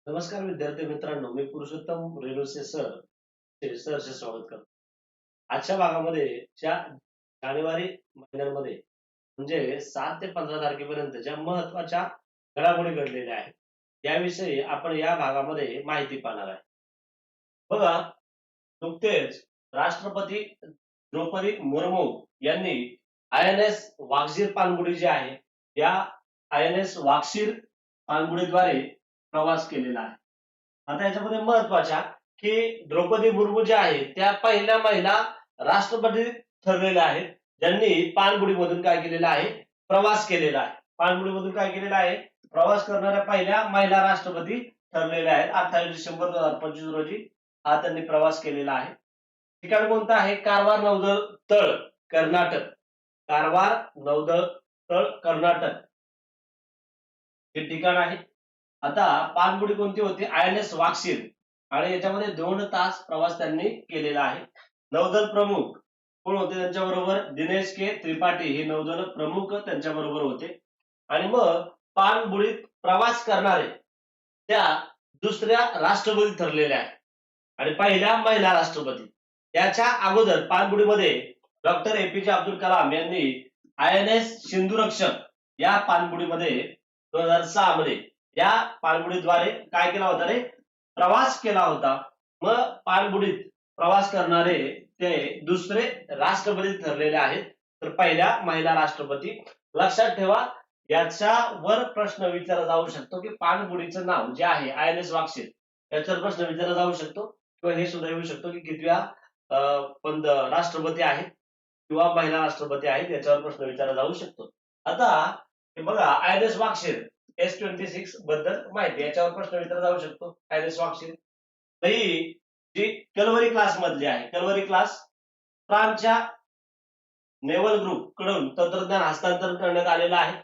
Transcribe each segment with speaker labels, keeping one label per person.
Speaker 1: नमस्कार विद्यार्थी मित्रांनो, मी पुरुषोत्तम रेणुसे सर सहर्ष स्वागत करतो. आजच्या भागामध्ये जानेवारी महिन्यामध्ये म्हणजे 7 ते 15 तारखेपर्यंत ज्या महत्वाच्या घडामोडी घडलेल्या आहेत याविषयी आपण या भागामध्ये माहिती पाहणार आहे. बघा, नुकतेच राष्ट्रपती द्रौपदी मुर्मू यांनी INS वागझीर पाणबुडी जी आहे या INS वागशीर पाणबुडीद्वारे प्रवास केलेला आहे. आता याच्यामध्ये महत्वाच्या की द्रौपदी मुर्मू ज्या आहेत त्या पहिल्या महिला राष्ट्रपती ठरलेल्या आहेत ज्यांनी पाणबुडीमधून काय केलेलं आहे, प्रवास केलेला आहे. पाणबुडीमधून काय केलेला आहे, प्रवास करणाऱ्या पहिल्या महिला राष्ट्रपती ठरलेल्या आहेत. 28 डिसेंबर 2025 रोजी हा त्यांनी प्रवास केलेला आहे. ठिकाण कोणतं आहे, कारवार नौदल तळ कर्नाटक. कारवार नौदल तळ कर्नाटक हे ठिकाण आहे. आता पाणबुडी कोणती होती, INS वागशीर, आणि याच्यामध्ये 2 तास प्रवास त्यांनी केलेला आहे. नौदल प्रमुख कोण होते त्यांच्याबरोबर, दिनेश के त्रिपाठी हे नौदल प्रमुख त्यांच्या बरोबर होते. आणि मग पाणबुडीत प्रवास करणारे त्या दुसऱ्या राष्ट्रपती ठरलेल्या आहेत आणि पहिल्या महिला राष्ट्रपती. याच्या अगोदर पाणबुडीमध्ये डॉक्टर APJ अब्दुल कलाम यांनी INS सिंधुरक्षक या पाणबुडीमध्ये 2006 मध्ये या पाणबुडीद्वारे काय केला होता रे, प्रवास केला होता. मग पाणबुडीत प्रवास करणारे ते दुसरे राष्ट्रपती ठरलेले आहेत, तर पहिल्या महिला राष्ट्रपती. लक्षात ठेवा, याच्यावर प्रश्न विचारला जाऊ शकतो की पाणबुडीचं नाव जे आहे INS वागशीर, याच्यावर प्रश्न विचारला जाऊ शकतो किंवा हे सुद्धा येऊ शकतो की कितव्या राष्ट्रपती आहेत किंवा महिला राष्ट्रपती आहेत, याच्यावर प्रश्न विचारला जाऊ शकतो. आता हे बघा, INS वागशीर S-26 बद्दल माहिती, याच्यावर प्रश्न विचारला जाऊ शकतो. INS वागशीर ही जी कलवरी क्लास मधली आहे, कलवरी क्लास फ्रान्सच्या नेव्हल ग्रुप कडून तंत्रज्ञान हस्तांतरण करण्यात आलेलं आहे.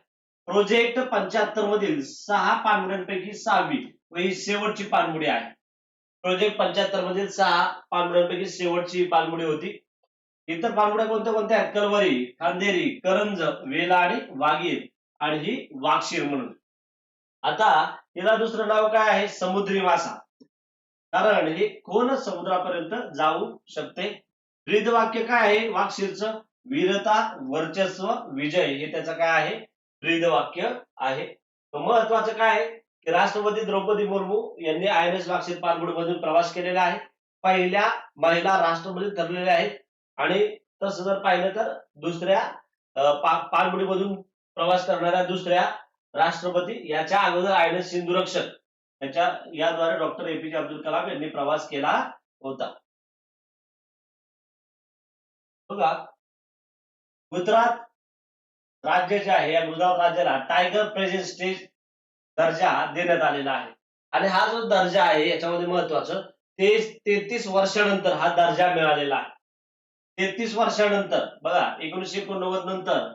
Speaker 1: प्रोजेक्ट 75 मधील 6 पाणबुड्यांपैकी 6वी व ही शेवटची पाणबुडी आहे. प्रोजेक्ट 75 मधील 6 पाणबुड्यांपैकी शेवटची पाणबुडी होती. इतर पाणबुड्या कोणत्या कोणत्या आहेत, कलवरी, खांदेरी, करंज, वेला आणि वागीर, आणि ही वागशीर म्हणून. आता हिला दुसरं नाव काय आहे, समुद्री मासा, कारण हे खोल समुद्रापर्यंत जाऊ शकते. ब्रीदवाक्य काय आहे वागशीरचं, वीरता, वर्चस्व, विजय, हे त्याचं काय आहे, ब्रीदवाक्य आहे. महत्वाचं काय आहे की राष्ट्रपती द्रौपदी मुर्मू यांनी INS वागशीर पाणबुडीमधून प्रवास केलेला आहे, पहिल्या महिला राष्ट्रपती ठरलेल्या आहेत. आणि तसं जर पाहिलं तर दुसऱ्या पाणबुडीमधून प्रवास करणाऱ्या दुसऱ्या राष्ट्रपती याच्या अगोदर INS सिंधुरक्षक याद्वारे डॉक्टर APJ अब्दुल कलाम यांनी प्रवास केला होता. बघा, गुजरात राज्य जे आहे या गुजरात राज्याला टायगर प्रेझेंट स्टेट दर्जा देण्यात आलेला आहे. आणि हा जो दर्जा आहे याच्यामध्ये महत्वाचं, ते 33 वर्षानंतर हा दर्जा मिळालेला आहे. 33 वर्षानंतर बघा, 1989 नंतर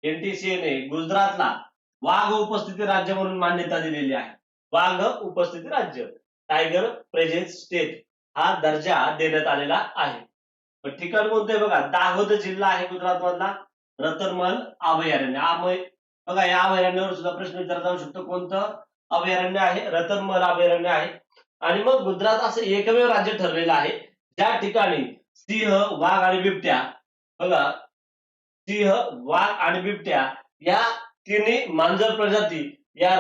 Speaker 1: NTCA ने गुजरातला वाघ उपस्थिती राज्य म्हणून मान्यता दिलेली आहे. वाघ उपस्थिती राज्य, टायगर प्रेझेंट स्टेट हा दर्जा देण्यात आलेला आहे. ठिकाण कोणतं आहे बघा, दाहोद जिल्हा आहे गुजरात मधला. रतनमल अभयारण्य, बघा या अभयारण्यावर सुद्धा प्रश्न विचारला जाऊ शकतो. कोणतं अभयारण्य आहे, रतनमल अभयारण्य आहे. आणि मग गुजरात असं एकमेव राज्य ठरलेलं आहे ज्या ठिकाणी सिंह, वाघ आणि बिबट्या, बघा सिंह, वाघ आणि बिबट्या या तिन्ही मांजर प्रजाती या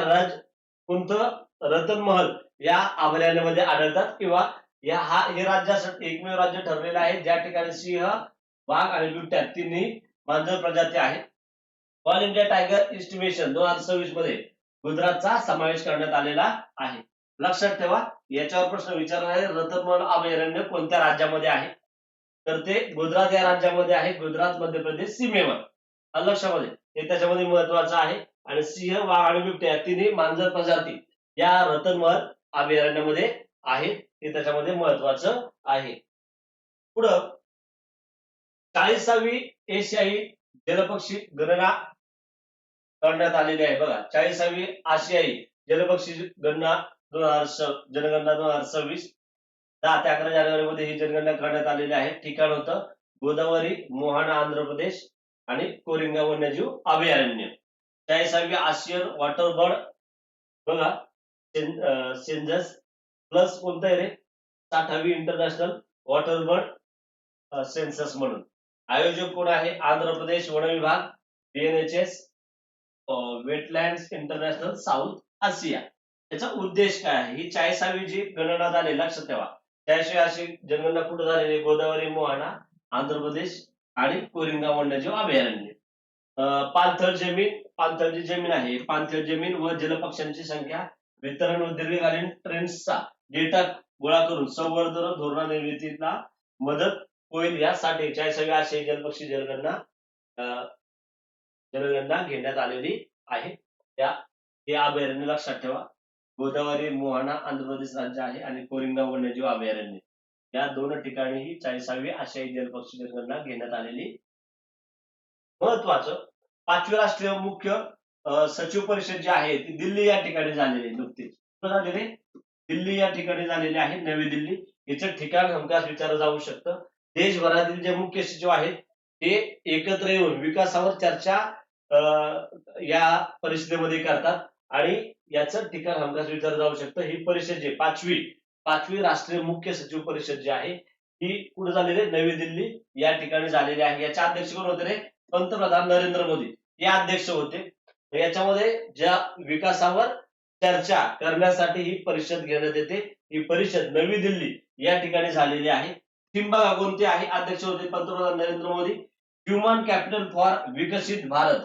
Speaker 1: कोणतं रतनमहल या अभयारण्यामध्ये आढळतात. किंवा हे राज्यासाठी एकमेव राज्य ठरलेलं आहे ज्या ठिकाणी सिंह, वाघ आणि बिबट्या तिन्ही मांजर प्रजाती आहेत. ऑल इंडिया टायगर एस्टिमेशन 2026 मध्ये गुजरातचा समावेश करण्यात आलेला आहे. लक्षात ठेवा, याच्यावर प्रश्न विचारणारे रतनमल अभयारण्य कोणत्या राज्यामध्ये आहे, तर ते गुजरात या राज्यामध्ये आहे. गुजरात मध्य प्रदेश सीमेवर, लक्षामध्ये हे त्याच्यामध्ये महत्वाचं आहे. आणि सिंह, वाघ आणि बिबट्या तिन्ही मांजर प्रजाती या रतनमल अभयारण्यामध्ये आहेत, हे त्याच्यामध्ये महत्वाचं आहे. पुढं 40वी एशियाई जलपक्षी गणना करण्यात आलेली आहे. बघा, 40वी आशियाई जलपक्षी गणना जनगणना 2026 10 ते 11 जानेवारी मध्ये ही जनगणना करण्यात आलेली आहे. ठिकाण होतं गोदावरी, मोहाना आंध्र प्रदेश आणि कोरिंगा वन्यजीव अभयारण्य. 40वी आशियन वॉटर बर्ड, बघा सेन्सस प्लस कोणतं आहे रे 60वी इंटरनॅशनल वॉटर सेन्सस म्हणून. आयोजक कोण आहे? आंध्र प्रदेश वन विभाग, BNHS, वेटलँड्स इंटरनॅशनल साऊथ आशिया. याचा उद्देश काय आहे? ही 40वी जी गणना झाली लक्षात ठेवा. 40वी जनगणना कुठं झालेली? गोदावरी मोहाना, आंध्र प्रदेश आणि कोरिंगा वन्यजीव अभयारण्य. पाणथळ जी जमीन आहे, पाणथळ जमीन व जलपक्ष्यांची संख्या, वितरण व दीर्घकालीन ट्रेंड्सचा डेटा गोळा करून संवर्धन धोरण निर्मितीला मदत होईल यासाठी 40वी आशियाई जलपक्षी जनगणना घेण्यात आलेली आहे. हे अभयारण्य लक्षात ठेवा. गोदावरी मोहाना आंध्र प्रदेश राज्य आहे आणि कोरिंगा वन्यजीव अभयारण्य या दोन ठिकाणी ही 40वी आशियाई जलपक्षी जनगणना घेण्यात आलेली. महत्वाचं 5वी राष्ट्रीय मुख्य सचिव परिषद जी आहे ती दिल्ली या ठिकाणी झालेली नुकतीच. झालेली दिल्ली या ठिकाणी झालेली आहे, नवी दिल्ली. याचं ठिकाण हमखास विचारलं जाऊ शकतं. देशभरातील जे मुख्य सचिव आहेत ते एकत्र येऊन विकासावर चर्चा या परिषदेमध्ये करतात आणि याचं ठिकाण हमखास विचारलं जाऊ शकतं. ही परिषद जी पाचवी राष्ट्रीय मुख्य सचिव परिषद जी आहे ही कुठे झालेली आहे? नवी दिल्ली या ठिकाणी झालेली आहे. याचे अध्यक्ष कोण होते रे? पंतप्रधान नरेंद्र मोदी हे अध्यक्ष होते. याच्यामध्ये ज्या विकासावर चर्चा करण्यासाठी ही परिषद घेण्यात येते. ही परिषद नवी दिल्ली या ठिकाणी झालेली आहे. थीम बघा कोणती आहे? अध्यक्ष होते पंतप्रधान Narendra Modi. Human capital for विकसित भारत,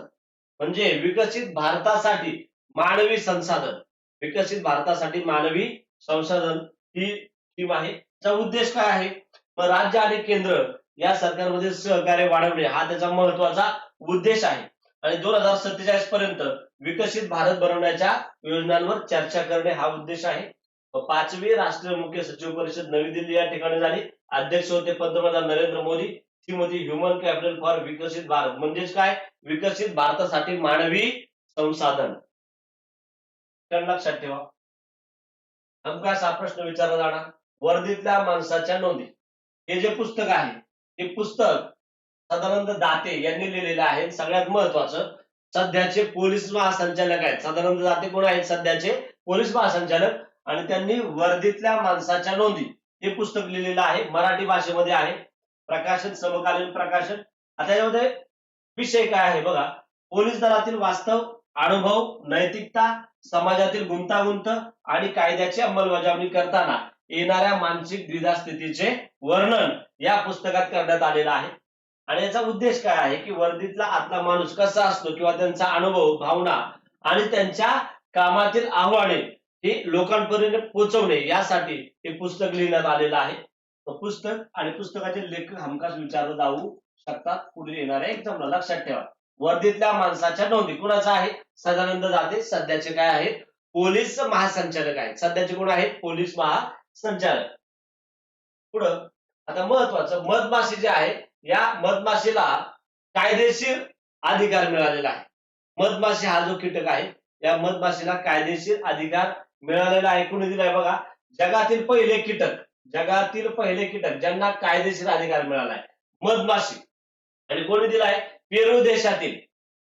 Speaker 1: म्हणजे विकसित भारतासाठी मानवी संसाधन, विकसित भारतासाठी मानवी संसाधन ही थीम आहे. त्याचा उद्देश काय आहे? राज्य आणि केंद्र या सरकारमध्ये सहकार्य वाढवणे हा त्याचा महत्वाचा उद्देश आहे आणि 2047 पर्यंत विकसित भारत बनवण्याच्या योजनांवर चर्चा करणे हा उद्देश आहे. 5वी राष्ट्रीय मुख्य सचिव परिषद नवी दिल्ली या ठिकाणी झाली. अध्यक्ष होते पंतप्रधान नरेंद्र मोदी. ती होती ह्युमन कॅपिटल फॉर विकसित भारत, म्हणजेच काय? विकसित भारतासाठी मानवी संसाधन. लक्षात ठेवा. हमखास हा प्रश्न विचारला जाणार. वर्दीतल्या माणसाच्या नोंदी हे जे पुस्तक आहे ते पुस्तक सदानंद दाते यांनी लिहिलेलं आहे. सगळ्यात महत्वाचं सध्याचे पोलीस महासंचालक आहेत. सदानंद दाते कोण आहेत? सध्याचे पोलीस महासंचालक. आणि त्यांनी वर्दीतल्या माणसाच्या नोंदी हे पुस्तक लिहिलेलं आहे. मराठी भाषेमध्ये आहे. प्रकाशन समकालीन प्रकाशन. आता यामध्ये विषय काय आहे बघा? पोलीस दलातील वास्तव अनुभव, नैतिकता, समाजातील गुंतागुंत आणि कायद्याची अंमलबजावणी करताना येणाऱ्या मानसिक द्विधा स्थितीचे वर्णन या पुस्तकात करण्यात आलेलं आहे. आणि याचा उद्देश काय आहे की वर्दीतला आतला माणूस कसा असतो किंवा त्यांचा अनुभव, भावना आणि त्यांच्या कामातील आव्हाने हे लोकांपर्यंत पोहोचवणे यासाठी हे पुस्तक लिहिण्यात आलेलं आहे. पुस्तक आणि पुस्तकाचे लेखक हमखास विचारले जाऊ शकतात पुढे येणाऱ्या एक्झामला. लक्षात ठेवा. वर्दीतल्या माणसाच्या नोंदी कुणाचा आहे? सदानंद दाते. सध्याचे काय आहेत? पोलीस महासंचालक आहेत. सध्याचे कोण आहेत? पोलीस महासंचालक. पुढं आता महत्वाचं मधमाशी जे आहे या मधमाशीला कायदेशीर अधिकार मिळालेला आहे. मधमाशी हा जो कीटक आहे या मधमाशीला कायदेशीर अधिकार मिळालेला आहे. कोणी दिलाय बघा? जगातील पहिले कीटक ज्यांना कायदेशीर अधिकार मिळालाय मधमाशी. आणि कोणी दिलाय?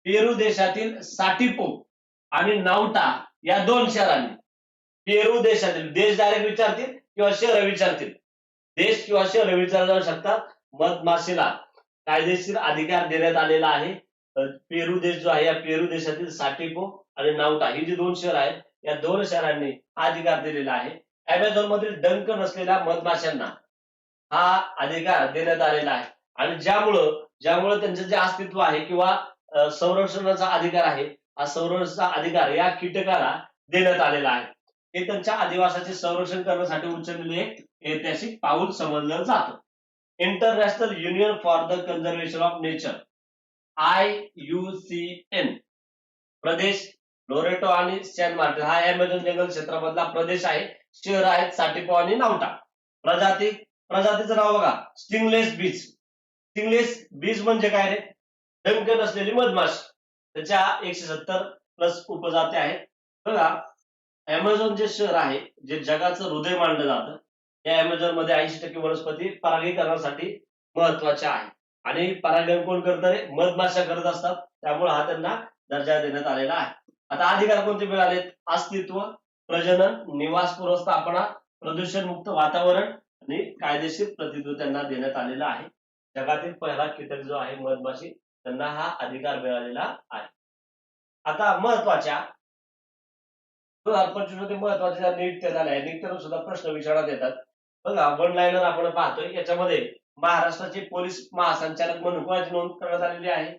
Speaker 1: पेरू देशातील साटिपो आणि नाउटा या 2 शहरांनी. पेरू देशातील, देश डायरेक्ट विचारतील किंवा शहर विचारतील, देश किंवा शहर विचारले जाऊ शकतात. मधमाशीला कायदेशीर अधिकार देण्यात आलेला आहे. पेरू देश जो आहे या पेरू देशातील साटिपो आणि नाउटा ही जी 2 शहर आहेत या 2 शहरांनी हा अधिकार दिलेला आहे. अमेझॉन मधील डंक नसलेल्या मधमाशांना हा अधिकार देण्यात आलेला आहे. आणि ज्यामुळं त्यांचं जे अस्तित्व आहे किंवा संरक्षणाचा अधिकार आहे हा संरक्षणाचा अधिकार या कीटकाला देण्यात आलेला आहे. हे त्यांच्या अधिवासाचे संरक्षण करण्यासाठी उचललेले एक ऐतिहासिक पाऊल समजलं जातं. International union for the conservation of nature IUCN Pradesh Loreto आणि सॅन मार्टिन हा अमेझॉन जंगल क्षेत्रामधला प्रदेश आहे. शहर आहेत साटिपो आणि नाउटा. प्रजातीचं नाव बघा स्टिंगलेस बीज म्हणजे काय रे? डंक नसलेली मधमाशी. त्याच्या 170 प्लस उपजाती आहेत. बघा अमेझॉन जे शहर आहे जे जगाचं हृदय मानलं जातं या अमेझॉन मध्ये 80% वनस्पती परागीकरणासाठी महत्वाच्या आहेत. आणि परागीकरण कोण करतं रे? मधमाशा करत असतात. त्यामुळे हा त्यांना दर्जा देण्यात आलेला आहे. आता अधिकार कोणते मिळालेत? अस्तित्व, प्रजनन, निवास स्थापना, प्रदूषण मुक्त वातावरण आणि कायदेशीर प्रतिनिधित्व त्यांना देण्यात आलेलं आहे. जगातील पहिला कीटक जो आहे मधमाशी, त्यांना हा अधिकार मिळालेला आहे. आता महत्वाच्या 2025 मध्ये महत्वाच्या नियुक्त्या झाल्या आहेत. नियुक्त्यांवर सुद्धा प्रश्न विचारण्यात येतात. बघा, वन लाईनर आपण पाहतोय याच्यामध्ये महाराष्ट्राचे पोलीस महासंचालक म्हणून कोणाची नोंद करण्यात आलेली आहे?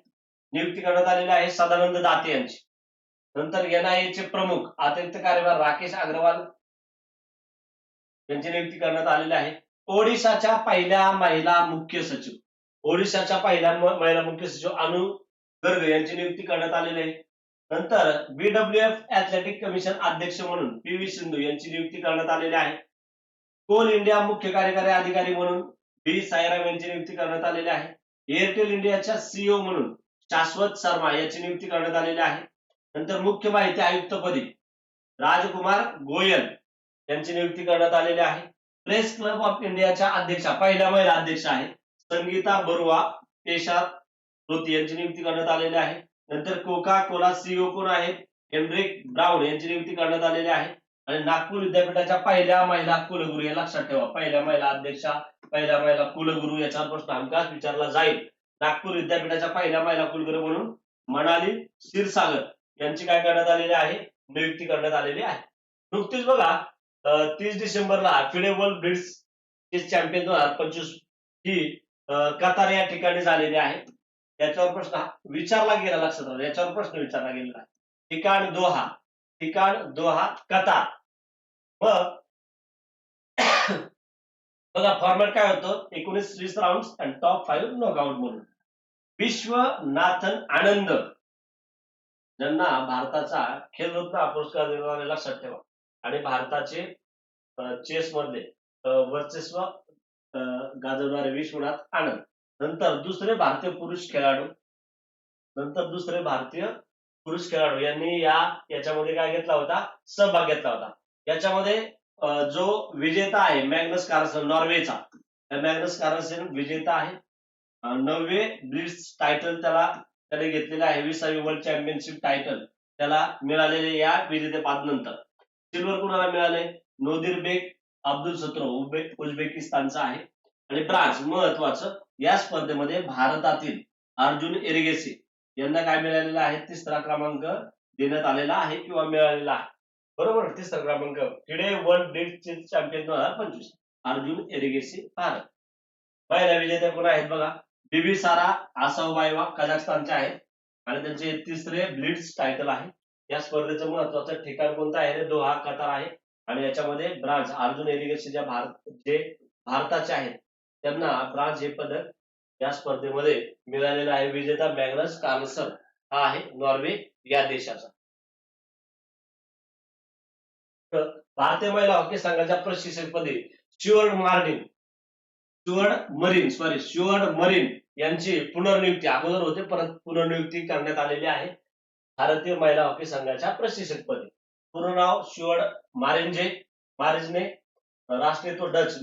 Speaker 1: नियुक्ती करण्यात आलेली आहे सदानंद दाते यांची. नंतर NIA चे प्रमुख अतिरिक्त कार्यभार राकेश अग्रवाल यांची नियुक्ती करण्यात आलेली आहे. ओडिशाच्या पहिल्या महिला मुख्य सचिव, ओडिशाच्या पहिल्या महिला मुख्य सचिव अनु गर्ग यांची नियुक्ती करण्यात आलेली आहे. नंतर BWF ऍथलेटिक कमिशन अध्यक्ष म्हणून PV सिंधू यांची नियुक्ती करण्यात आलेली आहे. कोल इंडिया मुख्य कार्यकारी अधिकारी म्हणून B साईराम यांची नियुक्ती करण्यात आलेली आहे. एअरटेल इंडियाच्या CEO म्हणून शाश्वत शर्मा यांची नियुक्ती करण्यात आलेली आहे. नंतर मुख्य माहिती आयुक्तपदी राजकुमार गोयल यांची नियुक्ती करण्यात आलेली आहे. प्रेस क्लब ऑफ इंडियाच्या अध्यक्षा, पहिल्या महिला अध्यक्ष आहे संगीता बरुआ पेशात रोती यांची नियुक्ती करण्यात आलेली आहे. नंतर कोका कोला CEO कोण आहेत? हेनरिक ब्राउन यांची नियुक्ती करण्यात आलेली आहे. आणि नागपूर विद्यापीठाच्या पहिल्या महिला कुलगुरू, हे लक्षात ठेवा, पहिल्या महिला अध्यक्षा, पहिल्या महिला कुलगुरू, याच्यावर प्रश्न हमखास विचारला जाईल. नागपूर विद्यापीठाच्या पहिल्या महिला कुलगुरू म्हणून मनाली क्षीरसागर यांची काय करण्यात आलेली आहे? नियुक्ती करण्यात आलेली आहे. नुकतीच बघा 30 डिसेंबरला फिडे वर्ल्ड ब्लिट्झ चॅम्पियन 2025 ही कतार या ठिकाणी झालेली आहे. याच्यावर प्रश्न विचारला गेला, लक्षात राहा, याच्यावर प्रश्न विचारला गेलेला आहे. ठिकाण दोहा, ठिकाण दोहा कतार. मग बघा फॉर्मॅट काय होतं? 19 राऊंड आणि टॉप 5 नॉकआउट म्हणून. विश्वनाथन आनंद ज्यांना भारताचा खेलरत्न पुरस्कार देणारे, लक्षात ठेवा, आणि भारताचे चेस मध्ये वर्चस्व गाजवणारे विश्वनाथ आनंद. नंतर दुसरे भारतीय पुरुष खेळाडू यांनी याच्यामध्ये काय घेतला होता? सहभाग घेतला होता. याच्यामध्ये जो विजेता आहे मॅग्नस कार्लसन, नॉर्वेचा, मॅग्नस कार्लसन विजेता आहे. 9वे ब्लिट्झ टायटल त्याने घेतलेले आहे. 20वी वर्ल्ड चॅम्पियनशिप टायटल त्याला मिळालेले या विजेतेपदानंतर. सिल्वर कुणाला मिळाले? नोदिर बेग अब्दुल सत्रो उझबेकिस्तानचा आहे. आणि ब्रांज महत्वाचं, या स्पर्धेमध्ये भारतातील अर्जुन एरिगेसी यांना काय मिळालेलं आहे? 3रा क्रमांक देण्यात आलेला आहे किंवा मिळालेला आहे. बरोबर, 3रा क्रमांक. FIDE world blitz champion 2025 Arjun Erigaisi Bharat. पहिल्या विजेत्या कोण आहेत बघा? बीबी सारा आसावबायवा कझाकस्तानचे आहेत आणि त्यांचे 3रे ब्लिट्झ टायटल आहे. या स्पर्धेचं महत्वाचं ठिकाण कोणतं आहे? दोहा, कतार आहे. आणि याच्यामध्ये ब्रांज अर्जुन एरिगेसी जे भारताचे आहेत त्यांना ब्रांज हे पदक या स्पर्धेमध्ये मिळालेलं आहे. विजेता मॅग्नस कार्लसन हा आहे नॉर्वे या देशाचा. भारतीय महिला हॉकी संघाच्या प्रशिक्षकपदी स्टुअर्ट मरीन यांची पुनर्नियुक्ती, अगोदर होते परत पुनर्नियुक्ती करण्यात आलेली आहे भारतीय महिला हॉकी संघाच्या प्रशिक्षकपदी. पूर्ण नाव स्टुअर्ट मारिजने, राष्ट्रीयत्व डच,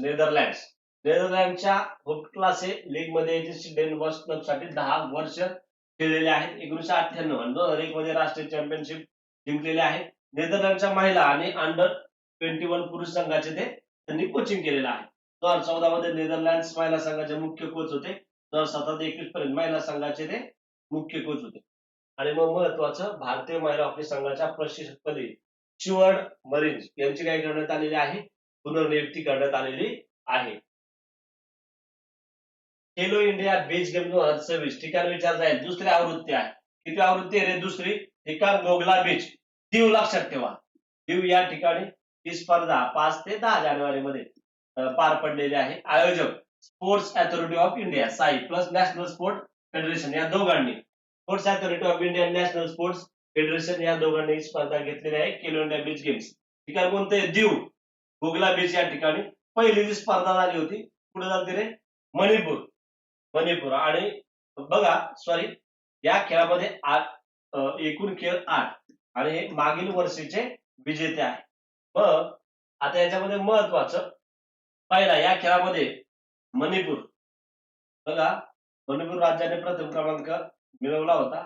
Speaker 1: नेदरलँडच्या होपक्लासे लीग मध्ये डेन बॉस क्लब साठी 10 वर्ष खेळलेले आहेत. 1998 आणि 2001 मध्ये राष्ट्रीय चॅम्पियनशिप जिंकलेले आहे. नेदरलँडच्या महिला आणि अंडर 21 पुरुष संघाचे त्यांनी कोचिंग केलेलं आहे. 2014 मध्ये नेदरलँड महिला संघाचे मुख्य कोच होते. 2017 ते 21 पर्यंत महिला संघाचे ते मुख्य कोच होते. आणि मग महत्वाचं, भारतीय महिला हॉकी संघाच्या प्रशिक्षकपदी स्टुअर्ट मरीन यांची काय करण्यात आलेली आहे? पुनर्नियुक्ती करण्यात आलेली आहे. खेलो इंडिया बीच गेम 2026 ठिकाण विचार जाईल. दुसरी आवृत्ती आहे. किती आवृत्ती आहे रे? दुसरी. ठिकाण गोगला बीच, दीव, लक्षात ठेवा. दीव या ठिकाणी ही स्पर्धा 5 ते 10 जानेवारी मध्ये पार पडलेली आहे. आयोजक sports authority of India Sai plus national sport federation या दोघांनी, sports authority of India, national sports federation या दोघांनी स्पर्धा घेतलेली आहे खेलो इंडिया बीच गेम्स. ठिकाण कोणते? दीव, गोगला बीच या ठिकाणी पहिली जी स्पर्धा झाली होती. पुढे जाते रे मणिपूर. आणि बघा सॉरी, या खेळामध्ये एकूण खेळ 8 आणि हे मागील वर्षीचे विजेते आहे. मग आता याच्यामध्ये महत्वाचं, पहिला या खेळामध्ये मणिपूर, बघा मणिपूर राज्याने प्रथम क्रमांक मिळवला होता.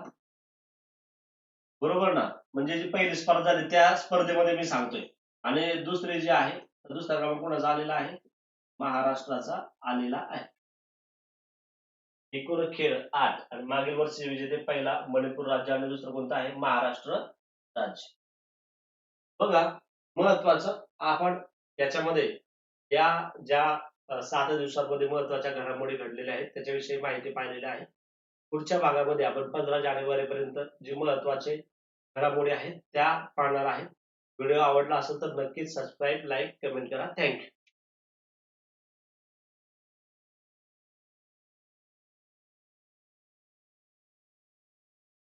Speaker 1: बरोबर ना? म्हणजे जी पहिली स्पर्धा झाली त्या स्पर्धेमध्ये मी सांगतोय आणि दुसरे जे आहे दुसरा क्रमांक कोणाचा आलेला आहे, महाराष्ट्राचा आलेला आहे. एकूण खेळ 8 आणि मागील वर्षी विजेते पहिला मणिपूर राज्य आणि दुसरं कोणतं आहे, महाराष्ट्र राज्य. बघा महत्वाचं आपण याच्यामध्ये या ज्या 7 दिवसांमध्ये महत्वाच्या घडामोडी घडलेल्या आहेत त्याच्याविषयी माहिती पाहिलेली आहे. पुढच्या भागामध्ये आपण 15 जानेवारी पर्यंत जे महत्वाचे घडामोडी आहेत त्या पाहणार आहे. व्हिडिओ आवडला असेल तर नक्कीच सबस्क्राईब, लाईक, कमेंट करा. थँक्यू.